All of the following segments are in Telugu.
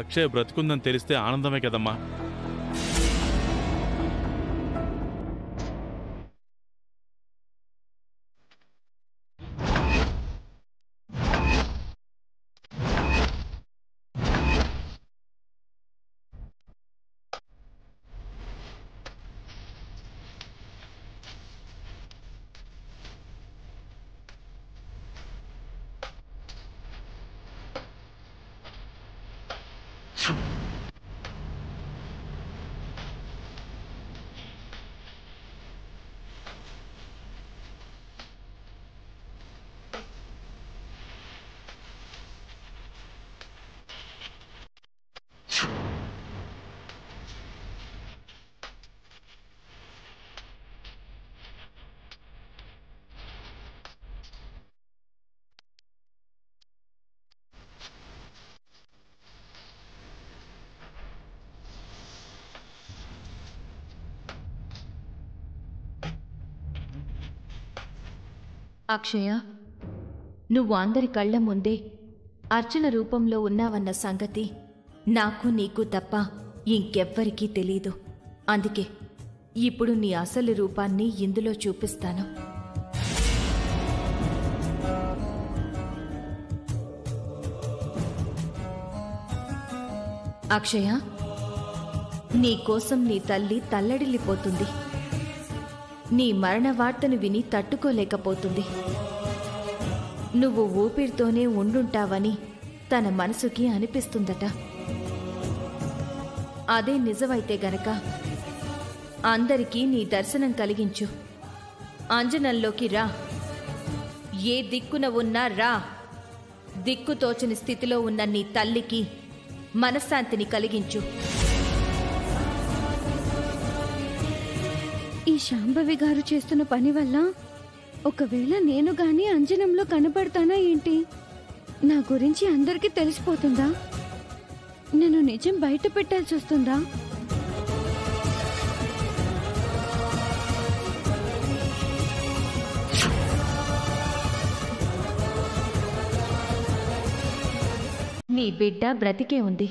అక్షయ్ బ్రతుకుందని తెలిస్తే ఆనందమే కదమ్మా. అక్షయ, నువ్వు అందరి కళ్ల ముందే అర్చన రూపంలో ఉన్నావన్న సంగతి నాకు నీకు తప్ప ఇంకెవ్వరికీ తెలీదు. అందుకే ఇప్పుడు నీ అసలు రూపాన్ని ఇందులో చూపిస్తాను. అక్షయ, నీకోసం నీ తల్లి తల్లడిల్లిపోతుంది. నీ మరణ వార్తను విని తట్టుకోలేకపోతుంది. నువ్వు ఊపిరితోనే ఉండుంటావని తన మనసుకి అనిపిస్తుందట. అదే నిజమైతే గనక అందరికీ నీ దర్శనం కలిగించు. అంజనంలోకి రా. ఏ దిక్కున ఉన్నా రా. దిక్కుతోచని స్థితిలో ఉన్న నీ తల్లికి మనశ్శాంతిని కలిగించు. ఈ శాంభవి గారు చేస్తున్న పని వల్ల ఒకవేళ నేను గాని అంజనంలో కనపడతానా ఏంటి? నా గురించి అందరికీ తెలిసిపోతుందా? నేను నిజం బయట పెట్టాల్సి వస్తుందా? నీ బిడ్డ బ్రతికే ఉంది.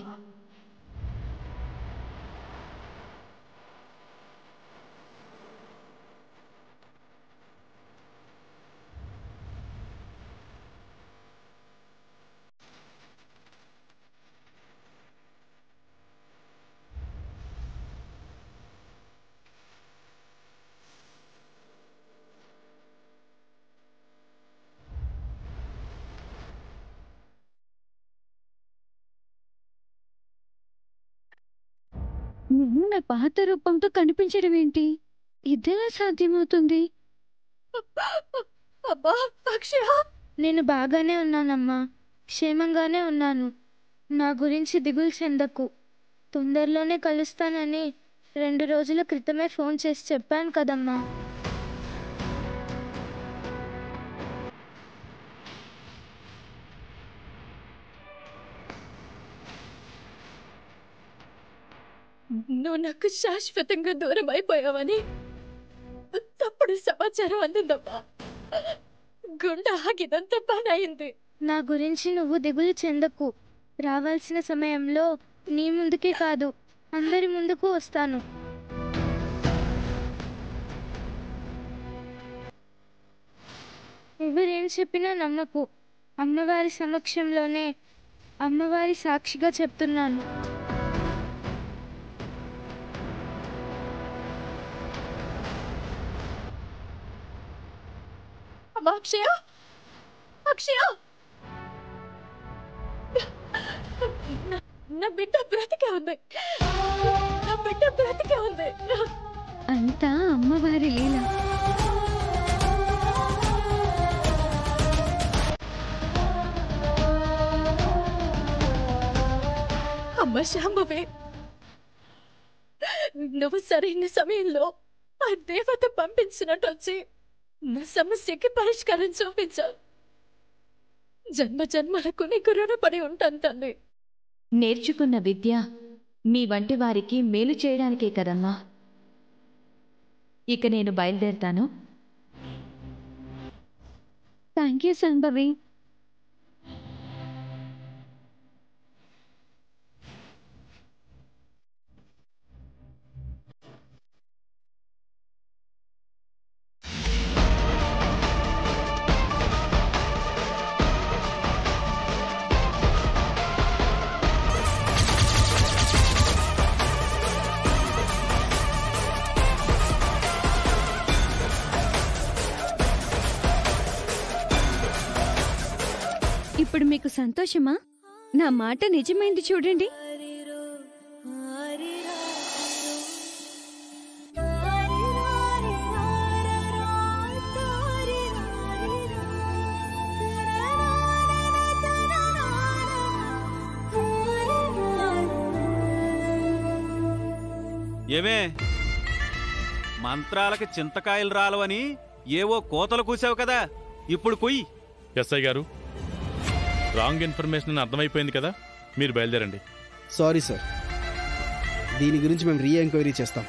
నేను నా పాత రూపంతో కనిపించడం ఏంటి? ఇదెలా సాధ్యమవుతుంది? అబ్బా అక్షయ, నేను బాగానే ఉన్నానమ్మా, క్షేమంగానే ఉన్నాను. నా గురించి దిగులు చెందకు. తొందరలోనే కలుస్తానని 2 రోజుల క్రితమే ఫోన్ చేసి చెప్పాను కదమ్మా. నువ్వు నాకు శాశ్వతంగా దూరం అయిపోయావని తప్పుడు సమాచారం అందిందమ్మా. గుండె ఆగినంత పని అయింది. నా గురించి నువ్వు దిగులు చెందకు. రావాల్సిన సమయంలో నీ ముందుకే కాదు, అందరి ముందుకు వస్తాను. ఎవరేం చెప్పినా నమ్మకు. అమ్మవారి సమక్షంలోనే, అమ్మవారి సాక్షిగా చెప్తున్నాను. అమ్మా అక్షయ, అక్షయ, నా బిడ్డ బ్రతికే ఉంది. నా బిడ్డ బ్రతికే ఉంది. అంతా అమ్మవారి లీల. అమ్మ శాంభవి, నువ్వు సరైన సమయంలో ఆ దేవత పంపించినట్టు వచ్చి నా సమస్యకి పరిష్కారం చూపించావు. జన్మ జన్మలకు నీకు రుణపడి ఉంటాను తల్లి. నేర్చుకున్న విద్య మీ వంటి వారికి మేలు చేయడానికే కదమ్మా. ఇక నేను బయలుదేరుతాను. Thank you Sambhavi. ఇప్పుడు మీకు సంతోషమా? నా మాట నిజమైంది చూడండి. ఏమే మంత్రాలకి చింతకాయలు రాలవని ఏవో కోతలు కూసావు కదా, ఇప్పుడు కుయ్. ఎస్ఐ గారు, రాంగ్ ఇన్ఫర్మేషన్ అర్థమైపోయింది కదా, మీరు బయలుదేరండి. సారీ సార్, దీని గురించి మేము రీ ఎంక్వైరీ చేస్తాం.